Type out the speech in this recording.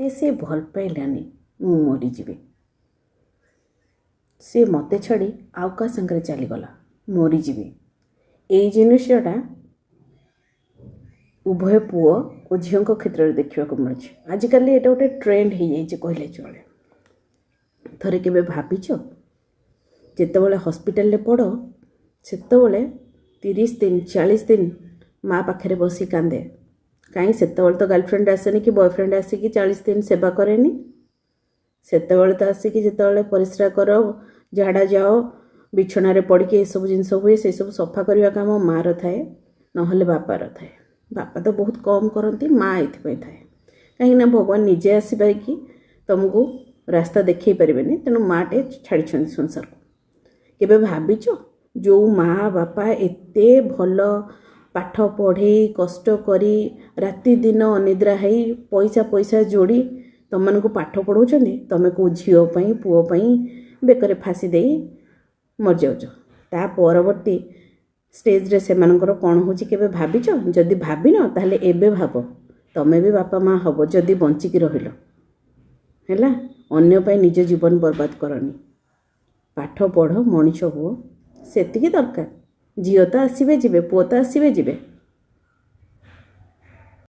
ମୋତେ ସେ ଭଲ ପାଇଲାନି, ମୁଁ ମରିଯିବି। ସେ ମୋତେ ଛାଡ଼ି ଆଉ କାହା ସାଙ୍ଗରେ ଚାଲିଗଲା, ମରିଯିବି। ଏଇ ଜିନିଷଟା ଉଭୟ ପୁଅ ଓ ଝିଅଙ୍କ କ୍ଷେତ୍ରରେ ଦେଖିବାକୁ ମିଳୁଛି। ଆଜିକାଲି ଏଇଟା ଗୋଟେ ଟ୍ରେଣ୍ଡ ହେଇଯାଇଛି କହିଲେ ଚଳେ। ଥରେ କେବେ ଭାବିଛ ଯେତେବେଳେ ହସ୍ପିଟାଲରେ ପଡ଼ ସେତେବେଳେ 30 ଦିନ 40 ଦିନ ମା ପାଖରେ ବସି କାନ୍ଦେ। କାହିଁ ସେତେବେଳେ ତ ଗାର୍ଲଫ୍ରେଣ୍ଡ ଆସେନି କି ବୟଫ୍ରେଣ୍ଡ ଆସିକି 40 ଦିନ ସେବା କରେନି। ସେତେବେଳେ ତ ଆସିକି ଯେତେବେଳେ ପରିସ୍ରା କର, ଝାଡ଼ା ଯାଅ, ବିଛଣାରେ ପଡ଼ିକି ଏସବୁ ଜିନିଷ ହୁଏ, ସେସବୁ ସଫା କରିବା କାମ ମାଆର ଥାଏ, ନହେଲେ ବାପାର ଥାଏ। ବାପା ତ ବହୁତ କମ୍ କରନ୍ତି, ମା ଏଥିପାଇଁ ଥାଏ କାହିଁକିନା ଭଗବାନ ନିଜେ ଆସିପାରିକି ତୁମକୁ ରାସ୍ତା ଦେଖାଇ ପାରିବେନି, ତେଣୁ ମାଆଟେ ଛାଡ଼ିଛନ୍ତି ସଂସାରକୁ। କେବେ ଭାବିଛ ଯେଉଁ ମା ବାପା ଏତେ ଭଲ ପାଠ ପଢ଼େଇ କଷ୍ଟ କରି ରାତି ଦିନ ଅନିଦ୍ରା ହେଇ ପଇସା ଯୋଡ଼ି ତୁମମାନଙ୍କୁ ପାଠ ପଢ଼ାଉଛନ୍ତି, ତୁମେ କେଉଁ ଝିଅ ପାଇଁ ପୁଅ ପାଇଁ ବେକରେ ଫାଶୀ ଦେଇ ମରିଯାଉଛ। ତା ପରବର୍ତ୍ତୀ ଷ୍ଟେଜ୍ରେ ସେମାନଙ୍କର କ'ଣ ହେଉଛି କେବେ ଭାବିଛ? ଯଦି ଭାବିନ ତାହେଲେ ଏବେ ଭାବ, ତୁମେ ବି ବାପା ମା ହେବ ଯଦି ବଞ୍ଚିକି ରହିଲ। ହେଲା, ଅନ୍ୟ ପାଇଁ ନିଜ ଜୀବନ ବର୍ବାଦ କରନି। ପାଠ ପଢ଼, ମଣିଷ ହୁଅ, ସେତିକି ଦରକାର। ଝିଅ ତ ଆସିବେ ଯିବେ, ପୁଅ ତ ଆସିବେ ଯିବେ,